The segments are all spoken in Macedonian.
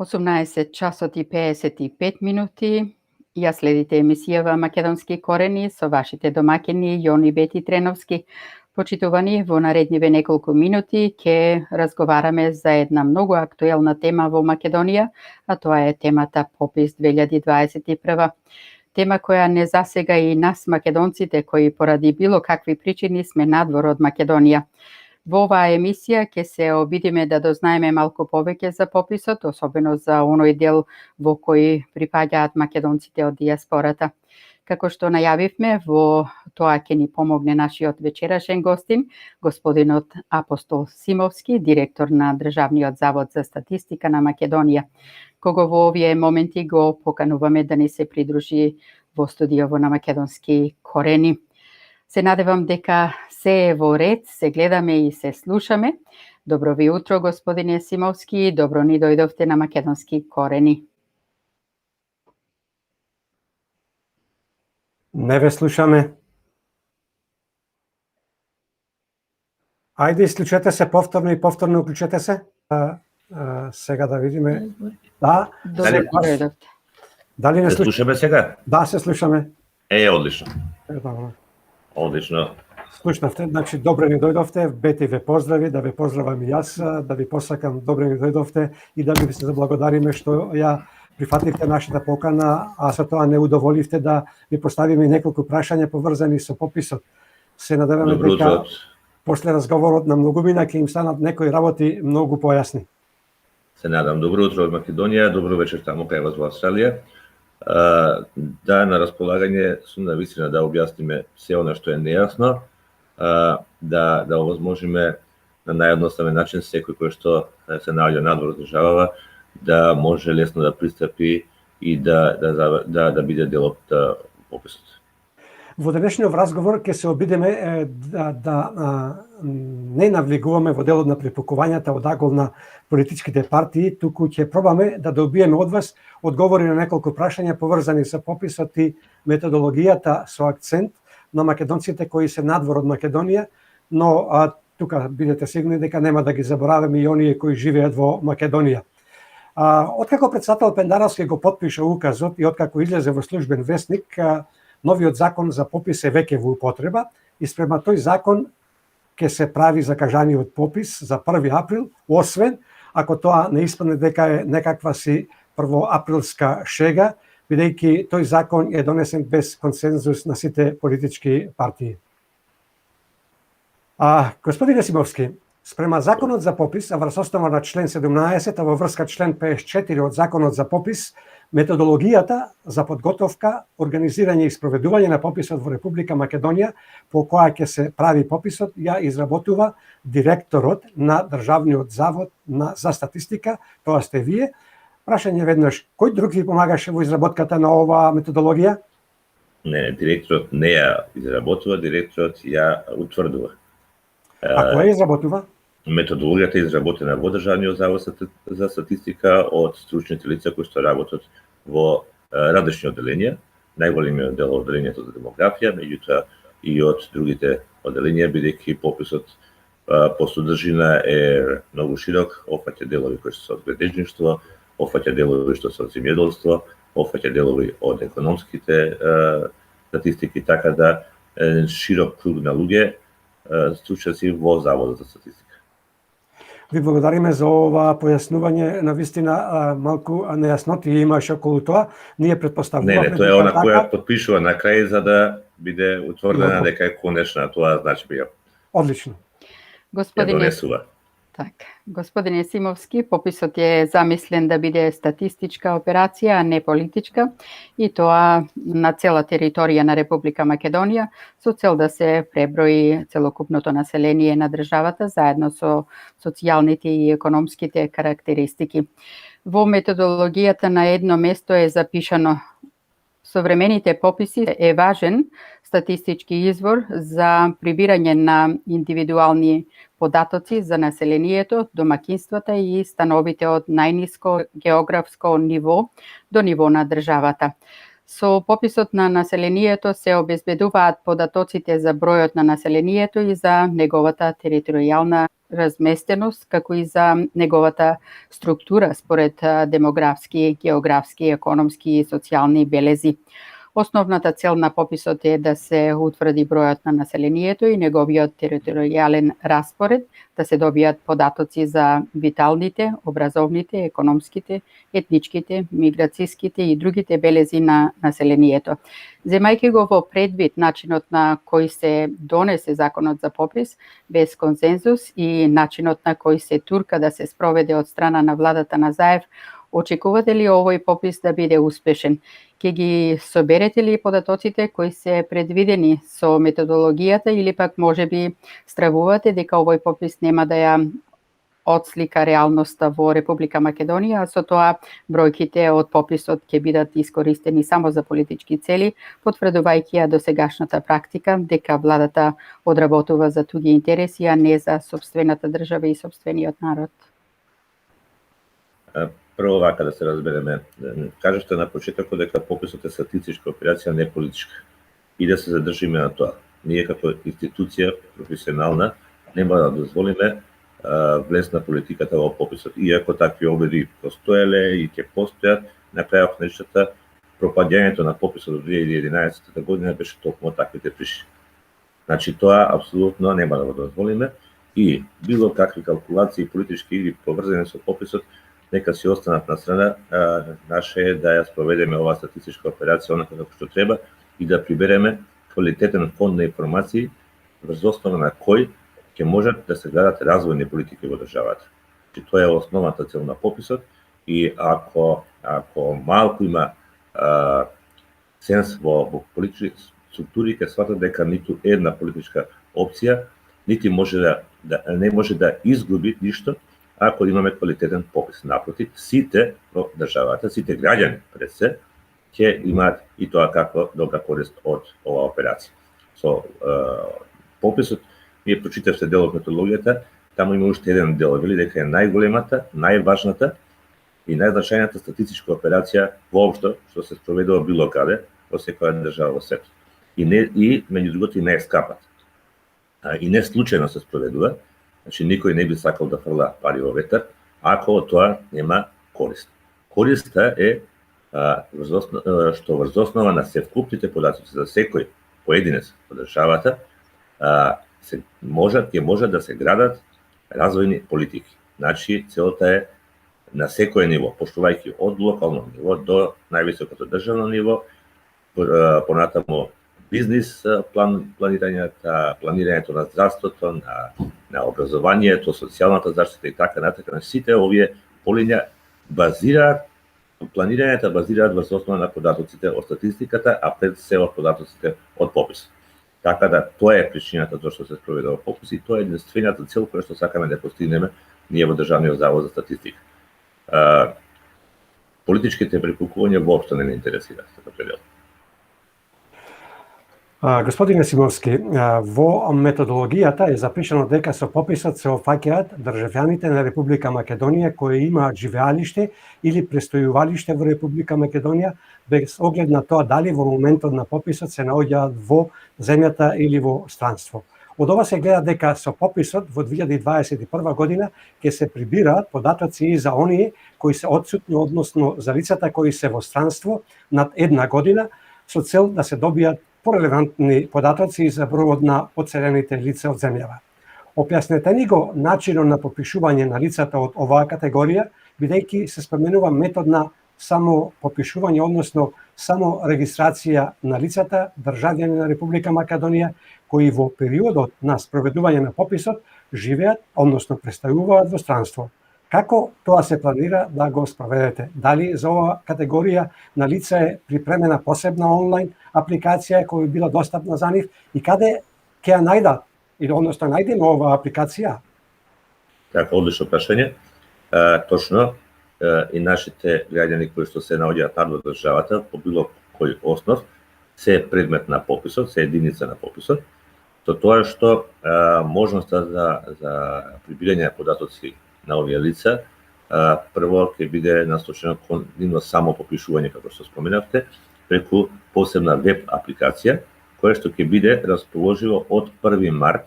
18 часот и 55 минути. Ја следите емисијава Македонски корени со вашите домакини Јони Бети Треновски. Почитувани, во наредниве неколку минути ќе разговараме за една многу актуелна тема во Македонија, а тоа е темата Попис 2021. Тема која не засега и нас македонците кои поради било какви причини сме надвор од Македонија. Во оваа емисија ќе се обидиме да дознаеме малку повеќе за пописот, особено за оној дел во кој припаѓаат македонците од дијаспората. Како што најавивме, во тоа ќе ни помогне нашиот вечерашен гостин, господинот Апостол Симовски, директор на Државниот завод за статистика на Македонија, кого во овие моменти го покануваме да ни се придружи во студиово на Македонски корени. Се надевам дека се е во ред, се гледаме и се слушаме. Добро ви утро, господине Симовски, добро ни дојдовте на Македонски корени. Не ве слушаме. Ајде, исклучете се повторно и повторно уклучете се. Сега да видиме. Да, дали не слушаме сега? Да, се слушаме. Одлично. Добро. Одлично. Слушнавте, значи добре ни дојдовте, Бети ве поздрави, да ве поздравам и јас, да ви посакам добре ни дојдовте и да ви се заблагодариме што ја прифативте нашата покана, а со тоа не удоволивте да ви поставиме неколку прашања поврзани со пописот. Се надеваме дека после разговорот на многумина ќе им станат некои работи многу појасни. Се надам. Добро утро од Македонија, добро вечер таму кај вас во Австралија. Да, на располагање сум на вистина да објасниме се она што е нејасно, да овозможиме на наједноставен начин секој кој што се наоѓа надвор од државава да може лесно да пристапи и да биде дел од пописот. Во денешниот разговор ќе се обидеме не навлегуваме во делот на препукувањата од агол на политичките партии, туку ќе пробаме да добиеме од вас одговори на неколку прашања поврзани со пописот и методологијата со акцент на македонците кои се надвор од Македонија, но тука бидете сигурни дека нема да ги забораваме и оние кои живеат во Македонија. Откако председател Пендаровски го потпиша указот и откако излезе во службен весник, новиот закон за попис е веќе во употреба и спрема тој закон ќе се прави закажаниот попис за 1 април, освен ако тоа не испадне дека е некаква си првоаприлска шега, бидејќи тој закон е донесен без консензус на сите политички партии. Господине Симовски, спрема законот за попис, а врз основа на член 17, а во врска член 54 од законот за попис, методологијата за подготовка, организирање и спроведување на пописот во Република Македонија, по која ќе се прави пописот, ја изработува директорот на Државниот завод за статистика, тоа сте вие. Прашање веднаш, кој друг ви помагаше во изработката на оваа методологија? Не, директорот не ја изработува, директорот ја утврдува. А кој ја изработува? Методологијата е изработена во Државниот завод за статистика од стручните лица кои што работат во различни одделенија, најголемиот дел од одделението за демографија, меѓутоа и од другите одделенија, бидејќи пописот по содржина е многу широк, опфаќа делови кои што се од градежништво, опфаќа делови што се од земјоделство, опфаќа делови од економските статистики, така да широк круг на луѓе стручњаци во Заводот за статистика. Ви благодариме за ова појаснување, навистина малку нејасноти имаше околу тоа. Ние предпоставуваме Не, тоа е она која потпишува на крај за да биде утврдена дека е конечна, тоа значи би. Одлично. Господине Симовски, пописот е замислен да биде статистичка операција, а не политичка, и тоа на цела територија на Република Македонија, со цел да се преброи целокупното население на државата заедно со социјалните и економските карактеристики. Во методологијата на едно место е запишано: современите пописи е важен статистички извор за прибирање на индивидуални податоци за населението, домакинствата и становите од најниско географско ниво до ниво на државата. Со пописот на населението се обезбедуваат податоците за бројот на населението и за неговата територијална разместеност, како и за неговата структура според демографски, географски, економски и социјални белези. Основната цел на пописот е да се утврди бројот на населението и неговиот територијален распоред, да се добијат податоци за виталните, образовните, економските, етничките, миграцијските и другите белези на населението. Земајќи го во предвид начинот на кој се донесе законот за попис без консензус и начинот на кој се турка да се спроведе од страна на владата на Заев, очекувате ли овој попис да биде успешен? Ке ги соберете ли податоците кои се предвидени со методологијата или пак можеби стравувате дека овој попис нема да ја отслика реалноста во Република Македонија, а со тоа бројките од пописот ќе бидат искористени само за политички цели, потврдувајќи ја досегашната практика дека владата одработува за туги интереси, а не за сопствената држава и сопствениот народ. Прво вака да се разбереме, кажете на почетокот дека пописот е статистичка операција, не политичка. И да се задржиме на тоа. Ние како институција професионална нема да дозволиме влез на политиката во пописот. Иако такви обиди постоеле и ќе постојат, на крајот на нешата пропаѓањето на пописот од 2011 година беше токму таквите пришли. Значи тоа апсолутно нема да го дозволиме и било какви калкулации политички или поврзани со пописот нека си останат на страна, наше е да ја спроведеме оваа статистичка операција онака како што треба и да прибереме квалитетен фонд на информации врз основа на кој ќе можат да се гледат развојни политики во државата. Че тоа е основната цел на пописот и ако малку има сенс во политички структури, ќе сватат дека ниту една политичка опција нити не може да изгуби ништо ако имаме квалитетен попис. Напротив, сите во државата, сите граѓани пред се, ќе имаат и тоа како добра корист од оваа операција. Со пописот, ние прочитавте дел од методологијата, таму има уште еден дел, вели дека е најголемата, најважната и најзначајната статистичка операција воопшто што се спроведува било каде во секоја држава во светот. И меѓу другото и најскапата. И не случајно се спроведува. Значи, никој не би сакал да фрла пари во ветер, ако од тоа нема корист. Користа е што врз основа на севкупните податоци за секој поединец во државата ќе може да се градат развојни политики. Значи, целта е на секој ниво, поштувајќи од локално ниво до највисокото државно ниво, понатаму бизнис планирањето на здравството, на образованието, социјалната заштита и така натаму. Сите овие полиња планирањата базираат врз основа на податоците од статистиката, а пред се од податоците од попис. Така да тоа е причината зашто се спроведува попис и тоа е единствената цел која што сакаме да постигнеме ние во Државниот завод за статистика. Политичките прекукувања воопшто не ме интересираат како предел. Господине Симовски, во методологијата е запишано дека со пописот се опфаќаат државјаните на Република Македонија кои имаат живеалиште или престојувалиште во Република Македонија, без оглед на тоа дали во моментот на пописот се наоѓаат во земјата или во странство. Од ова се гледа дека со пописот во 2021 година ќе се прибираат податоци и за оние кои се отсутни, односно за лицата кои се во странство над една година, со цел да се добијат порелевантни податоци за бројот на одселените лица од земјава. Објаснете ни го начинот на попишување на лицата од оваа категорија, бидејќи се споменува метод на само попишување, односно само регистрација на лицата, државјани на Република Македонија, кои во периодот на спроведување на пописот живеат, односно престојуваат во странство. Како тоа се планира да го спроведете? Дали за оваа категорија на лица е припремена посебна онлайн апликација која била достапна за нив и каде ќе ја најдат или односно најдеме оваа апликација? Така, одлично прашање. Точно, и нашите граѓани кои што се наоѓаат надвор државата по било кој основ се предмет на пописот, се единица на пописот, со тоа што можноста за прибирање на податоци на овие лица, прво ќе биде насочено кон само попишување, како што споменавте, преку посебна веб апликација, која што ќе биде расположиво од 1. март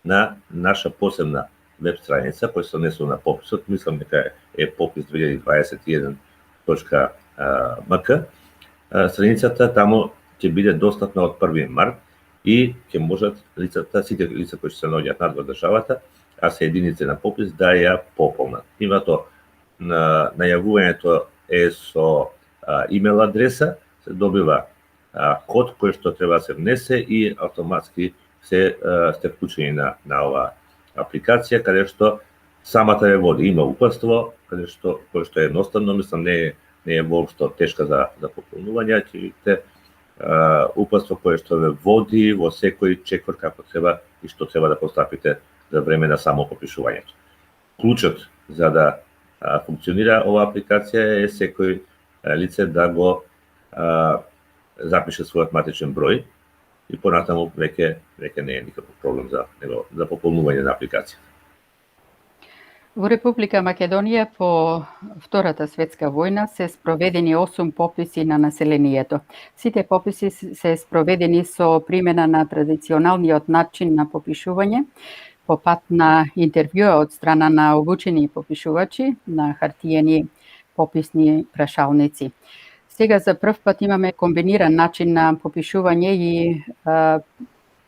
на наша посебна веб страница, која се однесува на пописот, мислам дека е попис 2021.mk. Страницата таму ќе биде достапна од 1. март и ќе можат лицата, сите лица кои се наоѓаат надвор државата, а се единици на попис, да ја пополнат. Имато најавувањето е со имейл адреса, се добива код кој што треба да се внесе и автоматски сте вклучени на оваа апликација, каде што самата ве води. Има упатство, кој што е едноставно, мислам не е воопшто тешка за пополнување, ќе видите упатство кое што ве води во секој чекор како треба и што треба да постапите за време на само попишувањето. Клучот за да функционира оваа апликација е секој лице да го запише својот матичен број и понатаму веќе не е никаков проблем за пополнување на апликација. Во Република Македонија по Втората светска војна се спроведени 8 пописи на населението. Сите пописи се спроведени со примена на традиционалниот начин на попишување, по пат на интервјуа од страна на обучени попишувачи на хартиени пописни прашалници. Сега за прв пат имаме комбиниран начин на попишување и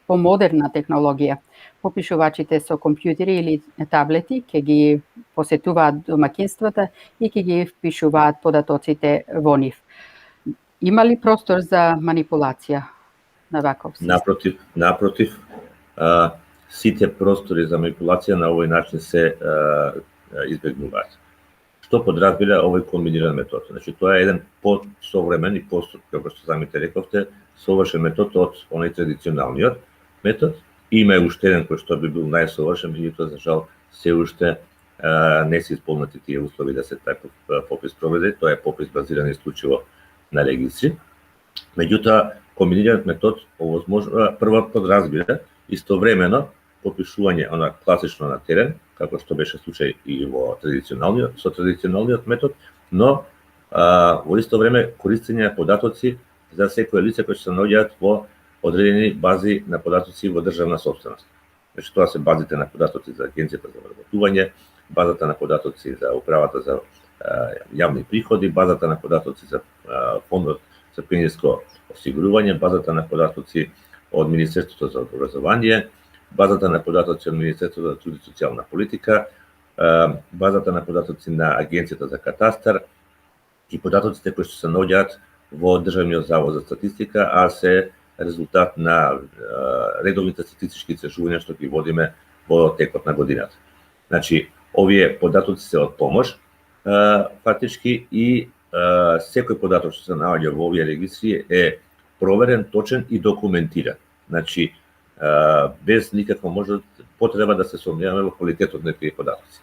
помодерна технологија. Попишувачите со компјутери или таблети ќе ги посетуваат домаќинствата и ќе ги впишуваат податоците во нив. Има ли простор за манипулација на ваков систем? Напротив, сите простори за манипулација на овој начин се избегнуваат. Што подразбира овој комбиниран метод? Значи, тоа е еден посовремен и како што самите рековте, совршен метод од оној традиционалниот метод. Има и уште еден кој што би бил најсовршен, меѓутоа за жал се уште не се исполнети тие услови да се таков попис проведе. Тоа е попис базиран исклучиво на регистри. Меѓутоа, комбинираниот метод овозможува прво подразбира истовремено попишување класично на терен, како што беше случај и во традиционалниот метод, но во исто време користење на податоци за секој лице кои се наоѓаат во одредени бази на податоци во државна собственост. Значи, тоа се базите на податоци за Агенцијата за вработување, базата на податоци за Управата за јавни приходи, базата на податоци за Фондот за пензијско осигурување, базата на податоци од Министерството за образование, базата на податоци од Министерството за труд и социјална политика, базата на податоци на Агенцијата за катастар и податоците кои што се наоѓаат во Државниот завод за статистика, а се резултат на редовните статистички истражувања што ги водиме во текот на годината. Значи, овие податоци се од помош, фактички, и секој податок што се наоѓа во овие регистри е проверен, точен и документиран. Значи, без никаква потреба да се сомневаме во квалитетот на тие податоци.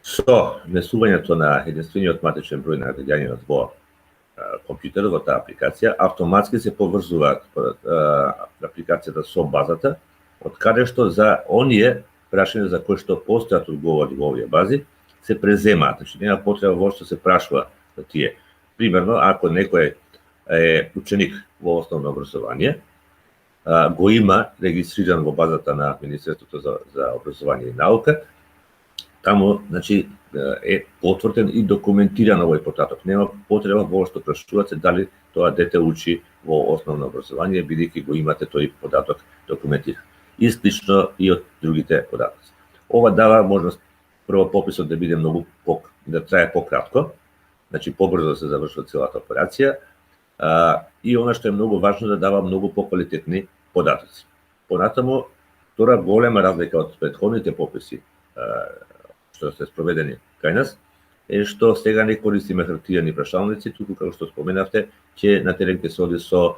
Со внесувањето на единствениот матичен број на граѓанинот во компјутерот, во таа апликација, автоматски се поврзуваат апликацијата со базата, од каде што за оние прашања за кои што постојат одговори во овие бази, се преземаат. Значи, нема потреба воопшто се прашува за тие. Примерно, ако некој е ученик во основно образование, го има регистриран во базата на Министерството за образование и наука, таму, значи, е потврден и документиран овој податок. Нема потреба воопшто прашуваат се дали тоа дете учи во основно образование, бидејќи го имате тој податок документиран. И слично и од другите податоци. Ова дава можност прво пописот да биде да трае пократко, значи побрзо да се завршува целата операција, и она што е многу важно да дава многу поквалитетни податоци. Понатаму, втора голема разлика од претходните пописи што се спроведени кај нас, е што сега не користиме хартиени прашалници, туку како што споменавте, ќе на терен ќе се оди со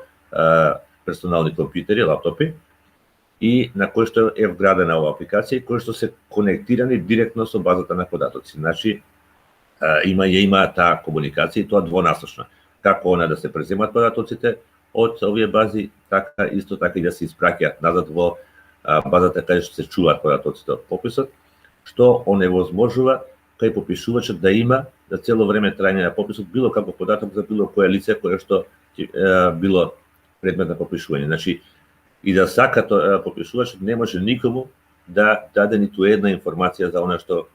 персонални компјутери, лаптопи, и на кој што е вградена оваа апликација, кои што се конектирани директно со базата на податоци. Значи, има таа комуникација и тоа двонасочна. Како она да се преземат податоците од овие бази, така исто така и да се испраќаат назад во базата каде што се чуваат податоците од пописот, што оневозможува кај попишувачот да има за цело време трајање на пописот било каков податок за било кое лице кое што било предмет на попишување. Значи, и да сака попишувачот не може никому да даде ниту една информација за она што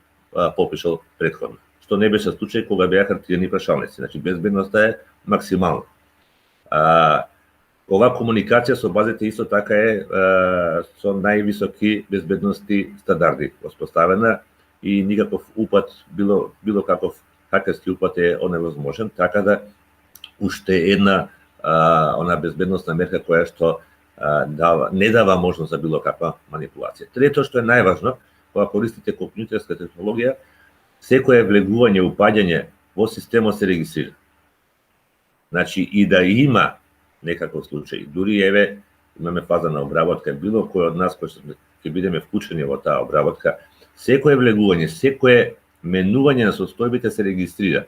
попишал претходно. Што не беше случај кога беа хартиени прашалници. Значи, безбедноста е максимална. Ова комуникација со базите исто така е со највисоки безбедности стандарди воспоставена и никаков упад, било каков хакерски упад е оневозможен, така да уште една она безбедносна мерка која што не дава можност за било каква манипулација. Трето што е најважно, кога користите компјутерска технологија, секое влегување, упаѓање во системот се регистрира. Значи, и да има некаков случај, дури еве имаме фаза на обработка, било кој од нас кој ќе бидеме вклучени во таа обработка, секое влегување, секое менување на состојбите се регистрира.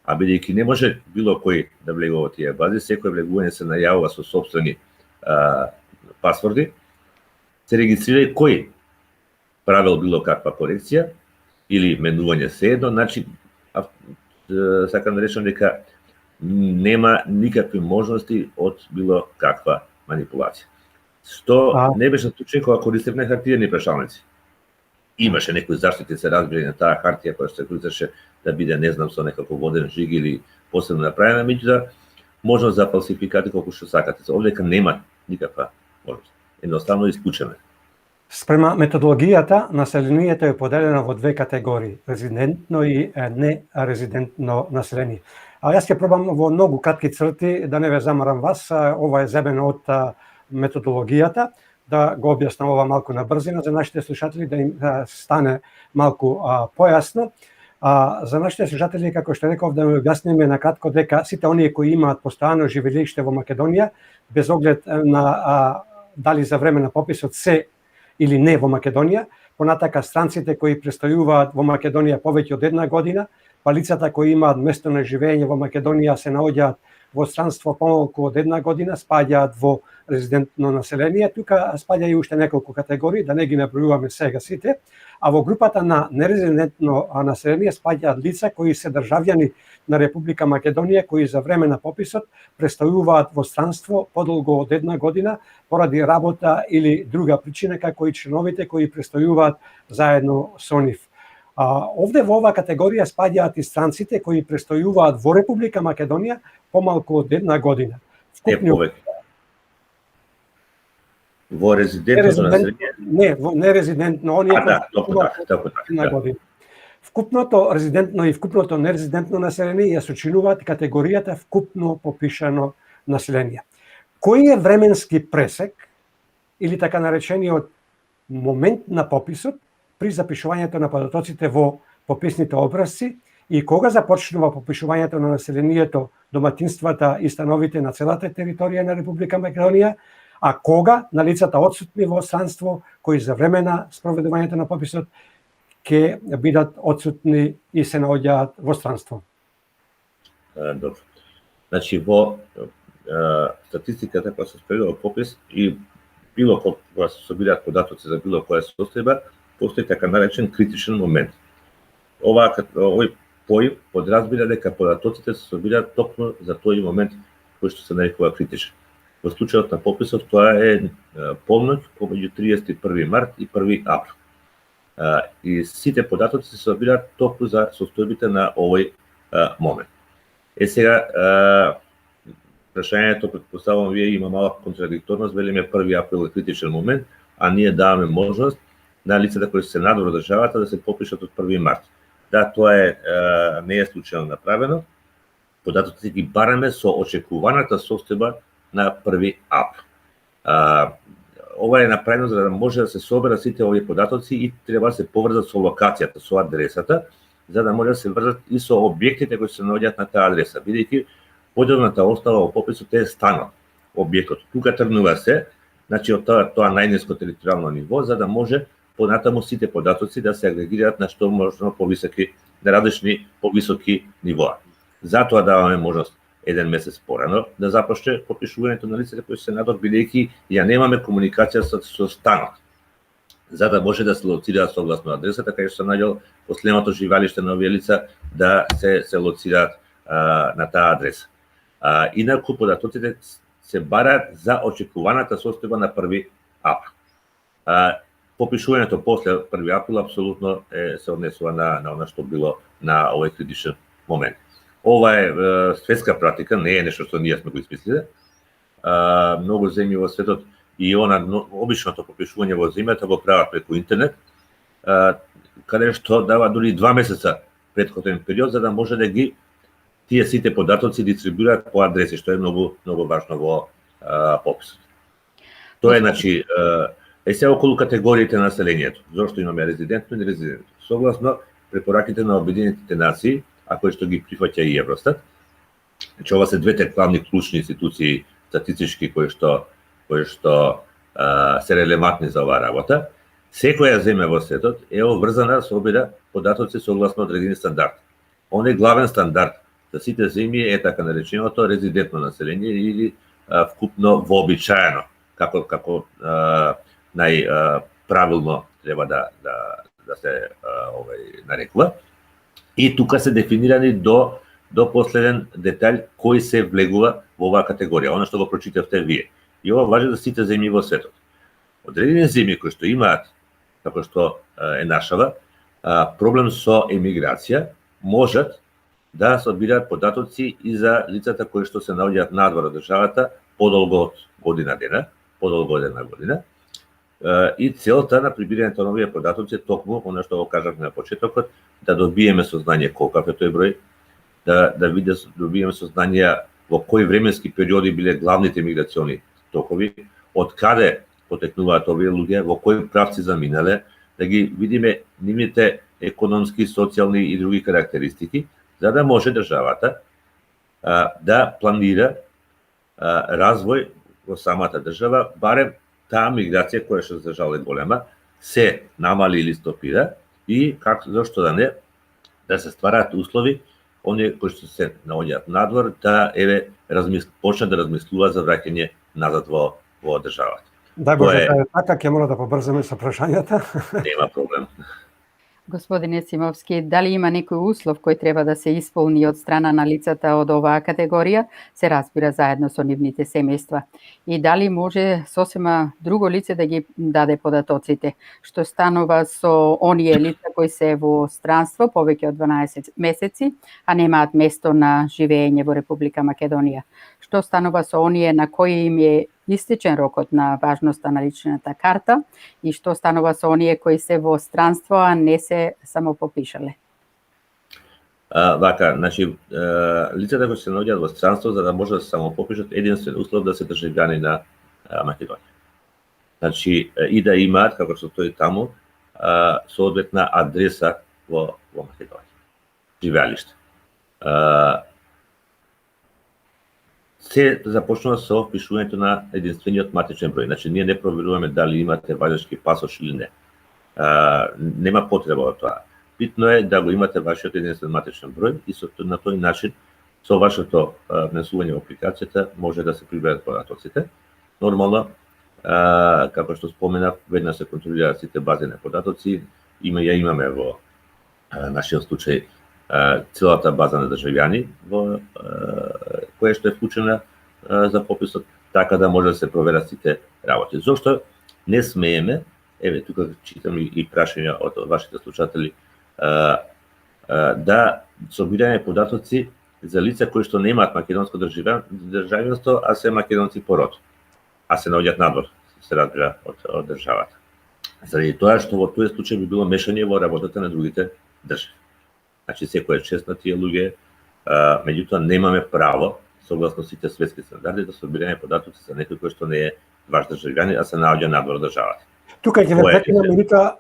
А бидејќи не може било кој да влегува во тие бази, секое влегување се најавува со сопствени пасворди, се регистрира и кој правил било каква корекција или менување се едно, значи сакам да речам дека нема никакви можности од било каква манипулација. Што не беше случај кога користевме хартиени прашалници. Имаше некои заштити, се разбира, на таа хартија која се користеше да биде, не знам, со некако воден жиг или посебно направена, меѓутоа можност за фалсификати колку што сакате. Овдека нема никаква можност. Едноставно исклучена. Спрема методологијата, населението е поделено во две категории: резидентно и нерезидентно население. Јас ќе пробам во многу кратки црти да не ве замарам вас, ова е земено од методологијата, да го објаснам ова малку на брзина за нашите слушатели, да им стане малку појасно. За нашите слушатели, како што реков, да ми објасниме на кратко дека сите оние кои имаат постојано живеелиште во Македонија, без оглед на дали за време на пописот се или не во Македонија, понатака странците кои престојуваат во Македонија повеќе од една година, па лицата кои имаат место на живење во Македонија се наоѓаат во странство помалку од една година, спаѓаат во резидентно население. Тука спаѓа и уште неколку категории, да не ги набројуваме сега сите, а во групата на нерезидентно население спаѓаат лица кои се државјани на Република Македонија, кои за време на пописот престојуваат во странство подолго од една година поради работа или друга причина, како и членовите кои престојуваат заедно со нив. Овде во оваа категорија спаѓаат и странците кои престојуваат во Република Македонија помалку од една година. Во резидентно население? Не, во нерезидентно, оние една година. Вкупното резидентно и вкупното нерезидентно население ја сочинуваат категоријата вкупно попишано население. Кој е временски пресек или така наречениот момент на пописот при запишувањето на податоците во пописните образци и кога започнува попишувањето на населението, доматинствата и становите на целата територија на Република Македонија, а кога на лицата отсутни во странство кои за време на спроведувањето на пописот ќе бидат отсутни и се наоѓаат во странство. Добро. Значи во статистиката која се спредува попис и било кога се собираат податоци за било која состојба, постои така наречен критичен момент. Овој поим подразбира дека податоците се собираат токму за тој момент кој што се нарекува критичен. Во случајот на пописот тоа е полноќ помеѓу 31 март и 1 април. И сите податоци се собираат токму за состојбите на овој момент. Сега прашањето, претпоставувам, вие има малка контрадикторност, велиме 1 април е критичен момент, а ние даваме можност на лицата кои се надвор државата да се попишат од 1 март. Да, тоа не е случајно направено. Податоците ги бараме со очекуваната состојба на 1 април. Ова е направено за да може да се соберат сите овие податоци и треба да се поврзат со локацијата, со адресата, за да може да се врзат и со објектите кои се наоѓаат на таа адреса, бидејќи поделната остава во пописот е станот, објектот. Тука тргнува се, значи од тоа најниско територијално ниво, за да може понатаму сите податоци да се агрегираат на што можно повисоки, на различни повисоки нивоа. Затоа даваме можност еден месец порано да започне попишувањето на лицата кои се надвор, бидејќи ја немаме комуникација со станот. за да може да се лоцираат согласно адресата кај што се наоѓал последното живеалиште на овие лица, да се лоцираат на таа адреса. Инаку податоците се бараат за очекуваната состојба на 1 април. Попишувањето после 1 април апсолутно се однесува на она што било на овој критичен момент. Ова е светска практика, не е нешто што ние сме го измислиле. Многу земји во светот и обичното попишување во земјата го прават преку интернет, каде што дава дури 2 месеца претходен период за да може да ги тие сите податоци дистрибуираат по адреси, што е многу важно во пописот. Тоа е значи се околу категориите на населението, зашто имаме резидентно и нерезидентно. Согласно препораките на Обединетите нации, а кои што ги прифаќа и Евростат, значи ова се двете главни клучни институции статистички кои што се релевантни за оваа работа. Секоја земја во светот е обврзана со обида податоци согласно одредени стандард. Он е главен стандард за сите земји е така нареченото резидентно население или вкупно вообичаено, како најправилно треба да се нарекува. И тука се дефинирани до последен детаљ кој се влегува во оваа категорија, она што го прочитавте вие. И ова важи за сите земји во светот. Одредени земји кои што имаат, како што е нашава, проблем со емиграција, можат да собираат податоци и за лицата кои што се наоѓаат надвор од државата подолго од година дена, подолго од една година. И целта на прибирањето на овие податоци е токму, она што го кажавме на почетокот, да добиеме сознание колкав е тој број, да добиеме сознание во кои временски периоди биле главните миграциони токови, од каде потекнуваат овие луѓе, во кои правци заминале, да ги видиме нивните економски, социјални и други карактеристики, за да може државата да планира развој во самата држава, барем таа миграција која што за жал е голема, се намали или стопира и зашто да не, да се ствараат услови оние кои што се наоѓаат надвор да почнат да размислуваат за враќање назад во државата. Дај Боже, така ќе мора да побрзаме со прашањата. Нема проблем. Господине Симовски, дали има некој услов кој треба да се исполни од страна на лицата од оваа категорија, се разбира заедно со нивните семејства? И дали може сосема друго лице да ги даде податоците? Што станува со оние лица кои се во странство повеќе од 12 месеци, а немаат место на живење во Република Македонија? Што станува со оние на кои им е истечен рокот на важноста на личната карта и што станува со оние кои се во странство, а не се само попишале? Вака, значи, лицата кои се наоѓаат во странство, за да може да се само попишат, единствен услов да се државјани на Македонија. Значи, и да имаат, како што стои таму, соодветна адреса во Македонија. Живеалиште. Се започнува со впишувањето на единствениот матичен број. Значи, ние не проверуваме дали имате важечки пасош или не. Нема потреба од тоа. Битно е да го имате вашиот единствен матичен број и на тој начин, со вашето внесување во апликацијата, може да се приберат податоците. Нормално, како што споменав, веднаш се контролираат сите бази на податоци. Имаме во нашиот случај целата база на државјани која што е вклучена за пописот, така да може да се проверат сите работи. Зошто не смееме, тука читам и прашања од вашите слушатели, да собирање податоци за лица кои што немаат македонско државјанство, а се македонци по род, а се наоѓаат надвор, се разбира, од државата. Заради тоа што во тој случај би било мешање во работата на другите држави. Значи, секој е чест на тие луѓе, меѓутоа немаме право, согласно сите светски стандарди, да собирање податоци за некој кој што не е ваш државјанин, а се наоѓа надвор од државата. Тука ќе ве прекинам, Мирика,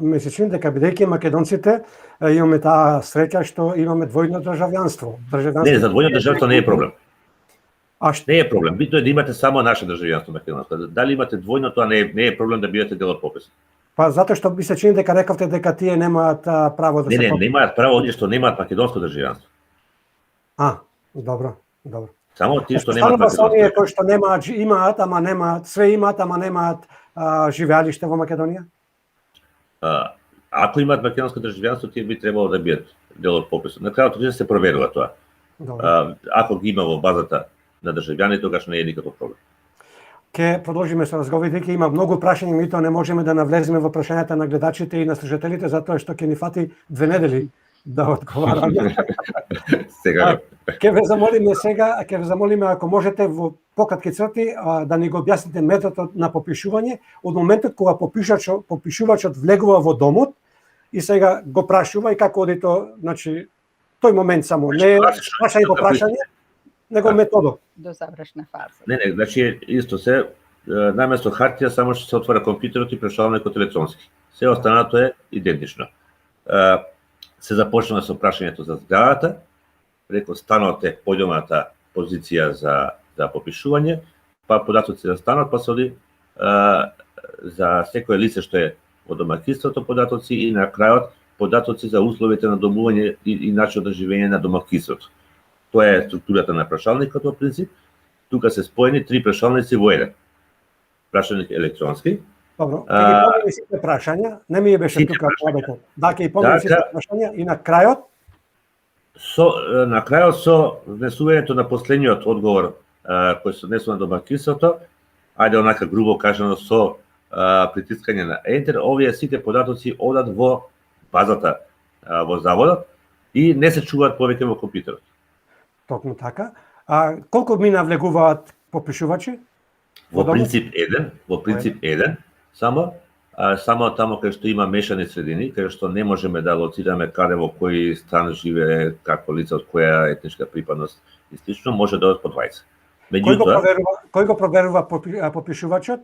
ме се чини дека бидејќи македонците имаме таа среќа што имаме двојно државјанство. Не, за двојно државјанство не е проблем. Не е проблем. Битно е да имате само наше државјанство македонско. Дали имате двојно, тоа не е проблем да бидете дел од пописот. Па затоа што би се чини дека рековте дека тие немаат право да се Не, немаат право оние што немаат македонско државјанство. Добро. Само тие што немаат македонско. Оние кои што немаат, имаат, ама немаат, све имаат, ама немаат живеалиште во Македонија? Ако имаат македонско државјанство, тие би требало да бидат дел од пописот. На крајот се проверува тоа. Ако ги има во базата на државјани, тогаш не е никаков проблем. Ке продолжиме со разговорите, ќе има многу прашања, ми тоа не можеме да навлеземе во прашањата на гледачите и на слушателите, затоа што ќе ни фати 2 недели да одговараме. Сега Ќе ве замолиме ако можете во пократки црти да ни го објасните методот на попишување од моментот кога попишувачот влегува во домот и сега го прашува и како оди тоа, значи тој момент само, не прашање по прашање, него методот. До завршна фаза. Не, значи исто се наместо хартија само што се отвора компјутерот и прешалникот електронски. Се останато е идентично. Се започна со прашањето за зградата, преку станот е појдомната позиција за попишување, па податоци за станот, па се оди за секое лице што е во домаќинството податоци и на крајот податоци за условите на домување и начинот на живење на домаќинството. Тоа е структурата на прашалникот во принцип. Тука се споени 3 прашалници во еден. Прашалник електронски. Добро, ќе ги помени сите прашања, не ми беше тука работа. Да, ќе ги помени сите прашања и на крајот со внесувањето на последниот одговор кој се однесува на домаќинството, ајде онака грубо кажано со притискање на ентер, овие сите податоци одат во базата во заводот и не се чуваат повеќе во компјутерот. Токму така. Колку мина влегуваат попишувачи? Во принцип еден, само таму кај што има мешани средини, кај што не можеме да лоцираме каде во кој стан живее какво лице, од која етничка припадност и слично, може да одат по 20. Кој го проверува попишувачот?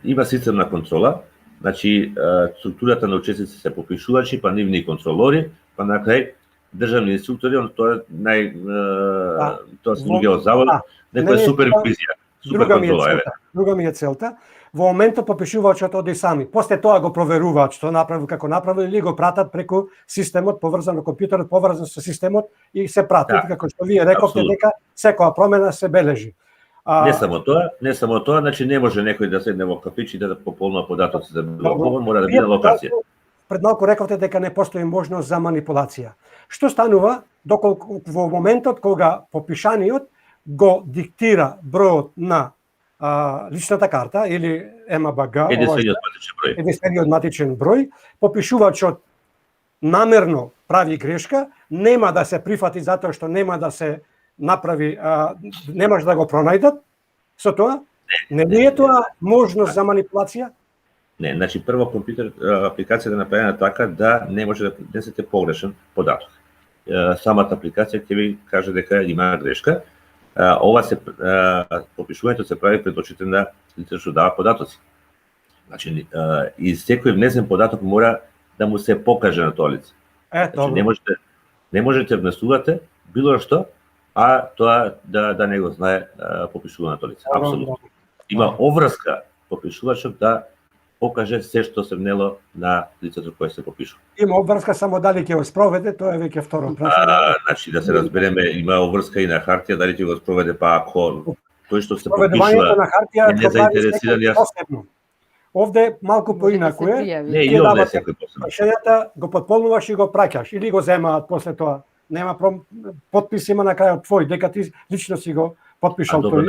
Има систем на контрола, значи структурата на учесници се попишувачи, па нивни контролори, па на крај државни инструктори, тоа се луѓе од завод, некоја супервизија, суперконтрола. Друга ми е целта. Во моментот попишувачот оди сами. После тоа го проверуваат што направил, како направил, или го пратат преку системот, поврзан на компјутерот, поврзан со системот и се прати, како што вие рековте дека секоја промена се бележи. Не само тоа, значи не може некој да седне во кафич и да пополнува податоци за било кого, мора да биде локација. Пред малку рековте дека не постои можност за манипулација. Што станува доколку во моментот кога попишаниот го диктира бројот на личната карта или МБГ, единствениот матичен број, попишувачот намерно прави грешка, нема да се прифати затоа што нема да се направи, немаш да го пронајдат со тоа? Не е тоа можност за манипулација? Не, значи прво компјутер апликацијата е направена така да не може да внесете погрешен податок. Самата апликација ќе ви каже дека има грешка. Ова се попишувањето се прави пред очите на лицето што дава податоци. Значи и секој внесен податок мора да му се покаже на тоа лице. Значи не можете внесувате било што, а тоа да не го знае попишуваното лице. Апсолутно. Има обврска попишувачот да покаже се што се внело на лицето кое се попишува. Има обврска, само дали ќе го спроведе, тоа е веќе второ прашање. Значи да се разбереме, има обврска и на хартија, дали ќе го спроведе, па ако тој што се попишува на хартија не заинтересиран, посебно. Овде малку поинаку е. Не, и овде секој посебно. Прашањата го потполнуваш и го праќаш, или го земаат после тоа. Нема подпис има на крајот твој, дека ти лично си го подпишал тој.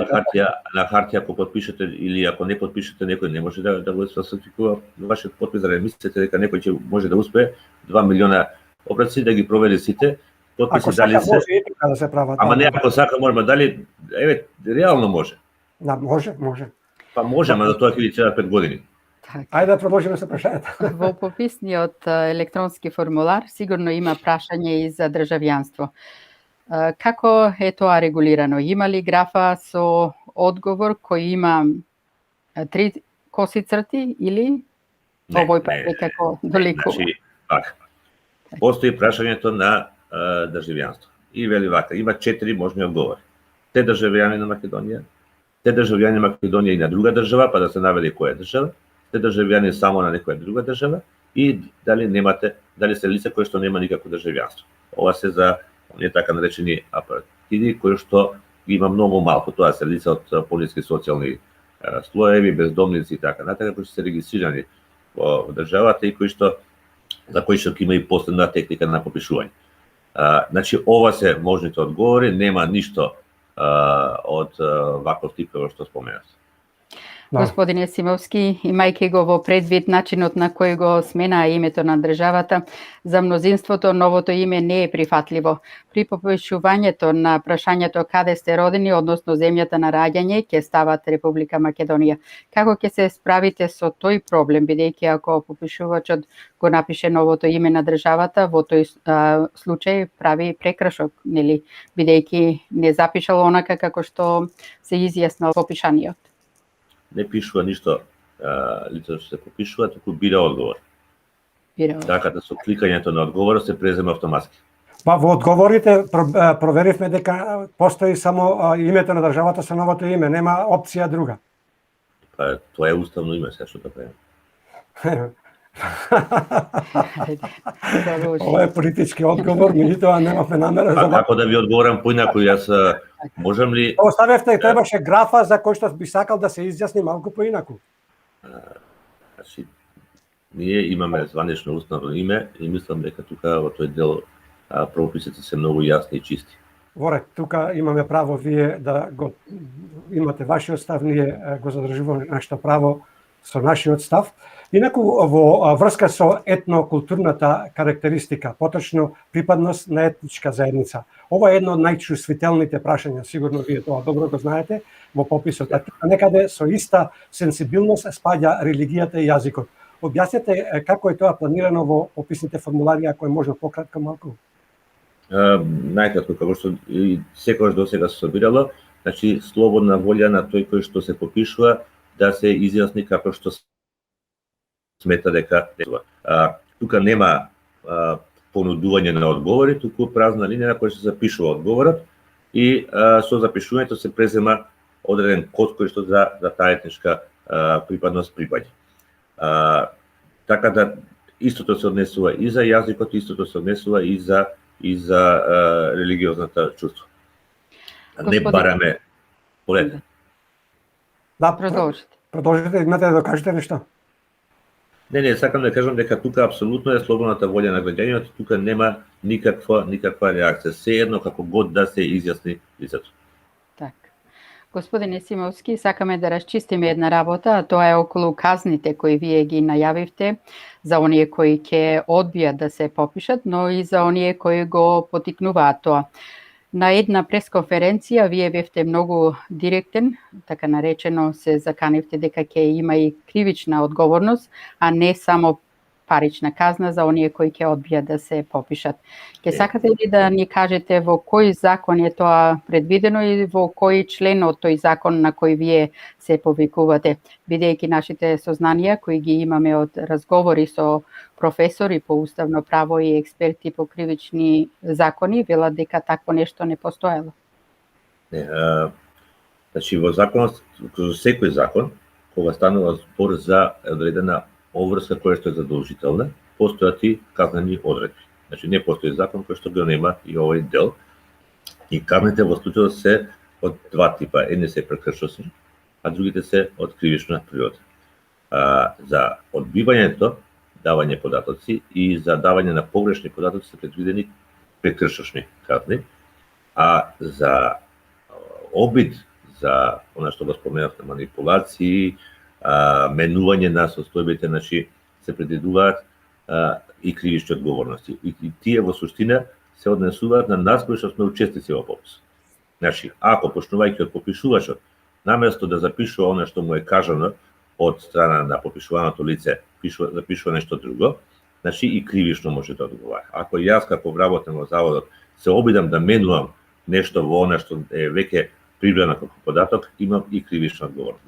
На хартија ако подпишете или ако не подпишете, некој не може да го фалсификува вашиот подпис, да не мислите дека некој ќе може да успее 2 милиона опраци да ги провери сите подписи дали се. Да се прават. Ама не ако сака може, дали реално може. Да, може. Па може, ама за тоа ќе треба 5 години. Ајде да продолжиме со прашањата. Во пописниот електронски формулар сигурно има прашање и за државјанство. Како е тоа регулирано? Има ли графа со одговор кој има 3 коси црти или овој пат како долику? Значи, така. Постои прашањето на државјанство. И вели вака, има 4 можни одговори. Те државјани на Македонија, те државјани на Македонија и на друга држава, па да се наведе која држава, те државјани само на некоја друга држава и дали се лице кој што нема никакво државјанство. Ова се за оние така наречени апартиди кои што има многу малку, тоа се лица од пониски социјални слоеви, бездомници и така натака, кои се регистрирани во државата и за кои што има и последна техника на попишување. Значи, ова се можните одговори, нема ништо од ваков тип како што споменав. Господине Симовски, имајќи го во предвид начинот на кој го смена името на државата, за мнозинството новото име не е прифатливо. При попишувањето на прашањето каде сте родени, односно земјата на раѓање, ќе стават Република Македонија. Како ќе се справите со тој проблем, бидејќи ако попишувачот го напише новото име на државата, во тој случај прави прекршок, нели, бидејќи не запишал онака како што се изјаснал попишаниот? Не пишува ништо лицето што се попишува, туку бира одговор. Така да со кликањето на одговорот се презема автоматски. Во одговорите проверивме дека постои само името на државата со новото име, нема опција друга. Па тоа е уставно име, се што да правиме. Ова е политички одговор, меѓутоа немавме намера за како да ви одговорам поинаку, јас можам ли... Оставевте, требаше графа за кој што би сакал да се изјасни малку поинаку. Значи, ние имаме званично уставно име и мислам дека тука во тој дел прописите се многу јасни и чисти. Воред, тука имаме право вие да го имате вашиот став, ние го задржуваме нашето право со нашиот став. Инаку во врска со етнокултурната карактеристика, поточно припадност на етничка заедница. Ова е едно од најчувствителните прашања, сигурно вие тоа добро го знаете во пописот. А некаде со иста сенсибилност спаѓа религијата и јазикот. Објаснете како е тоа планирано во пописните формулари, ако е можно пократко малку. Најкратко, како што и секогаш досега се собирало, значи слободна волја на тој кој што се попишува да се изјасни како што смета дека тука нема понудување на одговори, туку празна линија на која се запишува одговорот и со запишувањето се презема одреден код кој што за таа етничка припадност припаѓа. Така да истото се однесува и за јазикот, истото се однесува и за религиозната чувство. Не бараме полет. Да, продолжите. Продолжите, имате да кажете нешто? Не, сакам да кажам дека тука апсолутно е слободната волја на граѓаниот, тука нема никаква реакција, сеедно како год да се изјасни лицето. Так. Господине Симовски, сакаме да расчистиме една работа, а тоа е околу казните кои вие ги најавивте за оние кои ќе одбијат да се попишат, но и за оние кои го потикнуваат тоа. На една пресконференција вие бевте многу директен, така наречено се заканивте дека ќе има и кривична одговорност, а не само парична казна за оние кои ќе одбијат да се попишат. Ќе сакате ли да ни кажете во кој закон е тоа предвидено и во кој член од тој закон на кој вие се повикувате, бидејќи нашите сознанија кои ги имаме од разговори со професори по уставно право и експерти по кривични закони велат дека такво нешто не постоело? Значи во законот, во секој закон, кога станува збор за одредена обврска која што е задолжителна, постојат и казнени одредби. Значи не постои закон кој што го нема и овој дел. И казните во случајот се од два типа, едни се прекршосни, а другите се од кривична природа. За одбивањето, давање податоци и за давање на погрешни податоци се предвидени прекршосни казни, а за обид, за она што го споменавте, манипулации, менување на состојбите, значи се предвидуваат и кривични одговорности. И тие во суштина се однесуваат на нас кои што сме учесници во попис. Значи, ако почнувајќи од попишувачот, наместо да запишува она што му е кажано од страна на попишуваното лице, запишува нешто друго, значи и кривично може да одговара. Ако јас како вработен во заводот се обидам да менувам нешто во она што е веќе прибрано како податок, имам и кривична одговорност.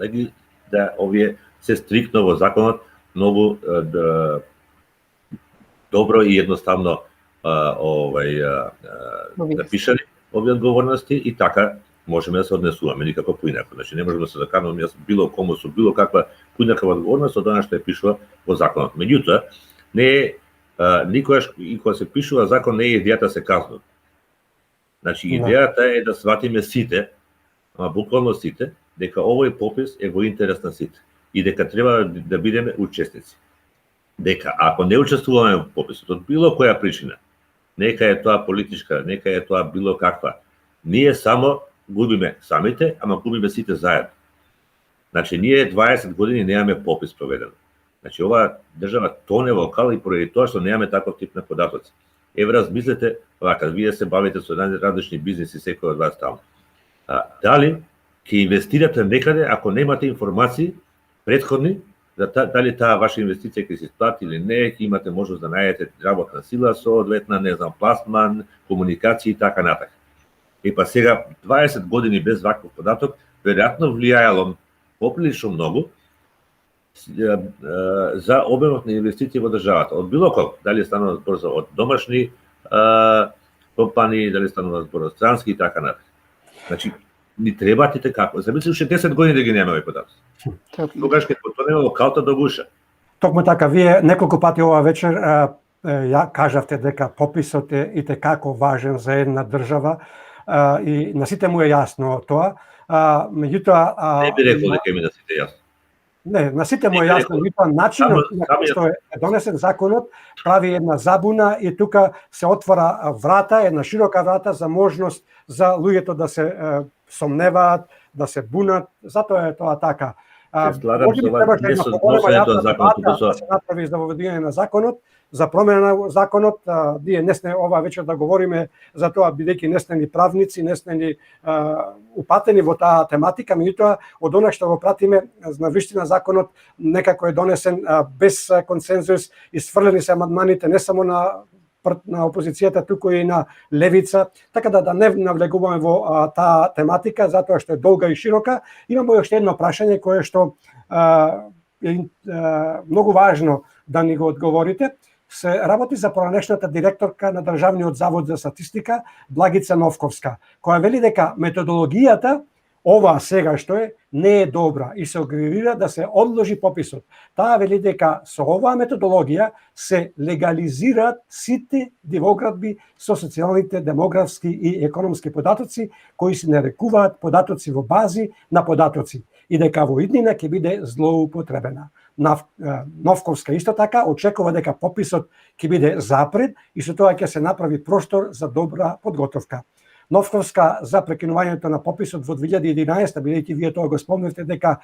Да овие се стриктно во законот многу добро и едноставно напишани овие одговорности и така можеме да се однесуваме никако поинако. Значи не можеме да се закануваме јас било кому со било каква поинаква одговорност од она што е пишува во законот. Меѓутоа, не е никогаш и кога се пишува закон не е идејата се казнува. Значи идејата е да сватиме сите, ама буквално сите, дека овој попис е во интерес на сите и дека треба да бидеме учесници. дека ако не учествуваме во пописот од било која причина, нека е тоа политичка, нека е тоа било каква, ние само губиме самите, ама губиме сите заедно. Значи, ние 20 години немаме попис проведен. Значи, оваа држава тоне во кал и поради тоа што немаме таков тип на податоци. Еве размислете, вака, вие се бавите со различни бизнеси, секој од вас таму. Дали ќе инвестирате некаде ако немате информации претходни дали таа ваша инвестиција ќе се исплати или не, ќе имате можност да најдете работна сила соодветна, не знам, пласман, комуникација и така натака. И па сега 20 години без ваков податок веројатно влијаело поприлично многу за обемот на инвестиции во државата. Од било кого, дали станува збор за од домашни компании, дали станува збор од странски и така натака. Значи, ни требат и како. Замисли уште 10 години да ги немаме податоци. Тогаш ќе потонеме во калта до гуша. Токму така, вие неколку пати ова вечер ја кажавте дека пописот е и како важен за една држава и на сите му е јасно тоа. Меѓутоа не би рекол дека ми на сите јасно. Не, на сите му е јасно, меѓутоа начинот на кој што е донесен законот прави една забуна и тука се отвора врата, една широка врата за можност за луѓето да се сомневаат, да се бунат, затоа е тоа така. Може би требаше една поголема јавна дебата да се направи за воведување на законот, за промена на законот. Ние не сме ова вечер да говориме за тоа, бидејќи не сме ни правници, не сме ни упатени во таа тематика, меѓутоа од она што го пратиме, на вистина законот некако е донесен без консензус и сфрлени се амандманите не само на опозицијата, туку и на левица, така да не навлегуваме во таа тематика, затоа што е долга и широка. Имаме уште едно прашање кое што е многу важно да ни го одговорите. Се работи за поранешната директорка на Државниот завод за статистика, Благица Новковска, која вели дека методологијата ова сега што е не е добра и се огревира да се одложи пописот. Таа вели дека со оваа методологија се легализираат сите дивоградби со социјалните, демографски и економски податоци кои се нарекуваат податоци во бази на податоци и дека во иднина ќе биде злоупотребена. Новковска исто така очекува дека пописот ќе биде запред и со тоа ќе се направи простор за добра подготовка. Новковска за прекинувањето на пописот во 2011, бидејќи вие тоа го спомневте дека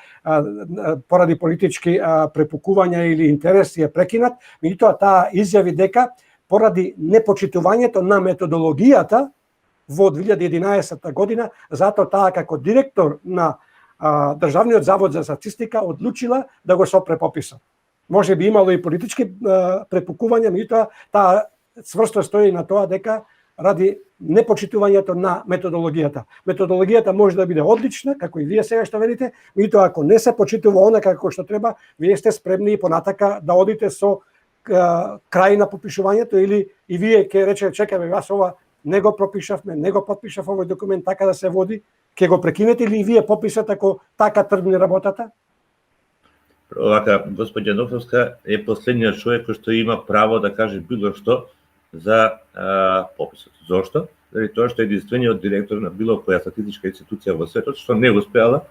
поради политички препукувања или интереси е прекинат, меѓутоа таа изјави дека поради непочитувањето на методологијата во 2011 година, затоа таа како директор на Државниот завод за статистика одлучила да го сопре пописот. Може би имало и политички препукувања, меѓутоа таа цврсто стои на тоа дека ради непочитувањето на методологијата. Методологијата може да биде одлична, како и вие сега што велите, меѓутоа ако не се почитува она како што треба, вие сте спремни и понатака да одите со крај на попишувањето или и вие ќе рече чекаме, вас ова не го пропишавме, не го подпишав овој документ така да се води, ќе го прекинете или вие пописат ако така тргне работата? Вака, господја Новковска е последниот човек кој што има право да каже било што за пописот. Зошто? Заради тоа што е единствениот директор на било која статистичка институција во светот што не успеала,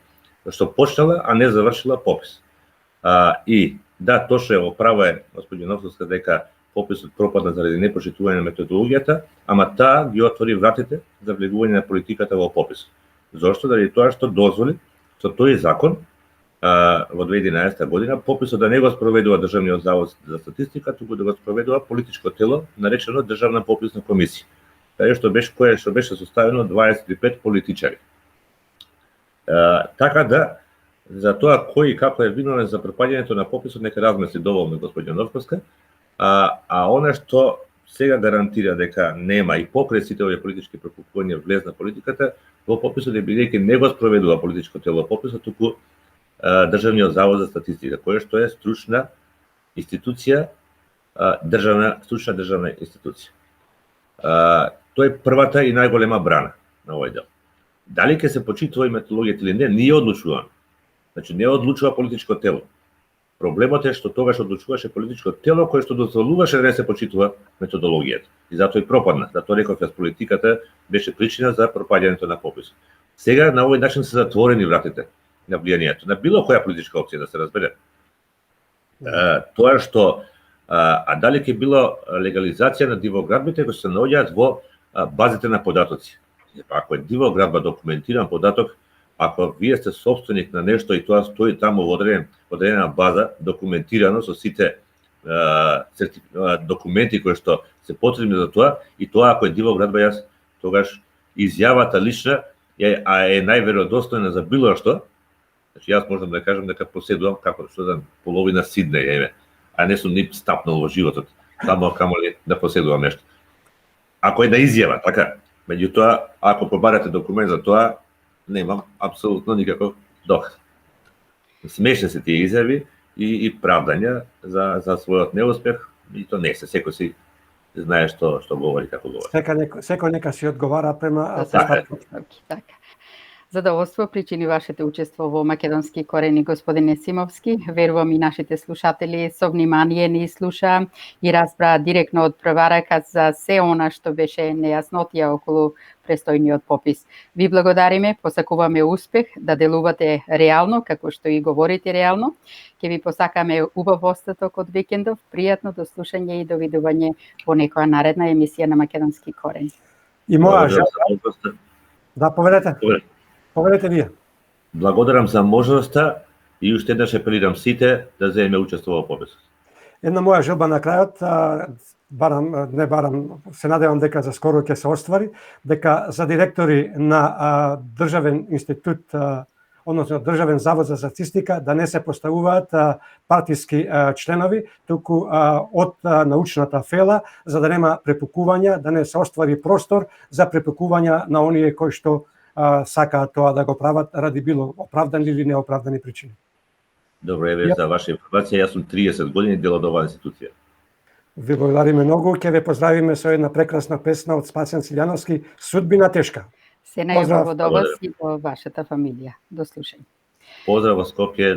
што почнала, а не завршила попис. И да, точно е во право е господја Новковска дека пописот пропадна заради непочитување на методологијата, ама таа ги отвори вратите за влегување на политиката во попис. Зошто? Заради тоа што дозволи со тој закон во 2011 година пописот да не го спроведува Државниот завод за статистика, туку да го спроведува политичко тело наречено Државна пописна комисија, кое што беше составено 25 политичари. Така да за тоа кој и како е виновен за пропаѓањето на пописот нека размисли доволно господја Новковска, она што сега гарантира дека нема и покрај сите овие политички прекупувања влез на политиката во пописот е бидејќи не го спроведува политичко тело пописот, туку Државниот завод за статистика, кој што е стручна институција, стручна државна институција. Тоа е првата и најголема брана на овој дел. Дали ќе се почитува и методологијата или не, ние одлучуваме. Значи не одлучува политичко тело. Проблемот е што тогаш одлучуваше политичко тело кое што дозволуваше да не се почитува методологијата. И затоа и пропадна. Затоа реков јас политиката беше причина за пропаѓањето на пописот. Сега на овој начин се затворени вратите на влијанието на било која политичка опција, да се разбере. Тоа што А дали ќе било легализација на дивоградбите кои се наоѓаат во базите на податоци. Ако е дивоградба документиран податок, ако вие сте собственик на нешто и тоа стои таму во одредена база, документирано со сите документи кои што се потребни за тоа, и тоа ако е дивоградба, јас тогаш изјавата лична е најверодостојна за било што. Значи јас можам да кажам дека поседувам како што да половина Сиднеј, а не сум ни стапнал во животот, само камоли да поседувам нешто. Ако е на изјава, така, меѓутоа, ако побарате документ за тоа, немам апсолутно никаков доказ. Смешни се тие изјави и правдања за својот неуспех, и то не се, секој си знае што говори, како говори. Секој нека си одговара према Така. Задоволство причини вашето учество во Македонски корени, господине Симовски. Верувам и нашите слушатели со внимание ни слуша и разбра директно од прва рака за се она што беше нејаснотија околу престојниот попис. Ви благодариме, посакуваме успех да делувате реално, како што и говорите реално. Ќе ви посакаме убав остаток од викендов, пријатно до слушање и довидување во некоја наредна емисија на Македонски корени. И моја желба. Да, povedете вие. Благодарам за можноста и уште еднаш апелирам сите да земе учество во пописот. Една моја желба на крајот, се надевам дека за скоро ќе се оствари, дека за директори на државен институт, односно Државен завод за статистика, да не се поставуваат партиски членови, туку од научната фела, за да нема препукувања, да не се оствари простор за препукувања на оние кои што сакаат тоа да го прават ради било оправдани или неоправдани причини. Добро, еве за ваша информација, јас сум 30 години дел од оваа институција. Ви благодариме многу, ќе ве поздравиме со една прекрасна песна од Спасен Силјановски, Судбина тешка. Се најубаво до вас и до вашата фамилија. До слушање. Поздрав во Скопје.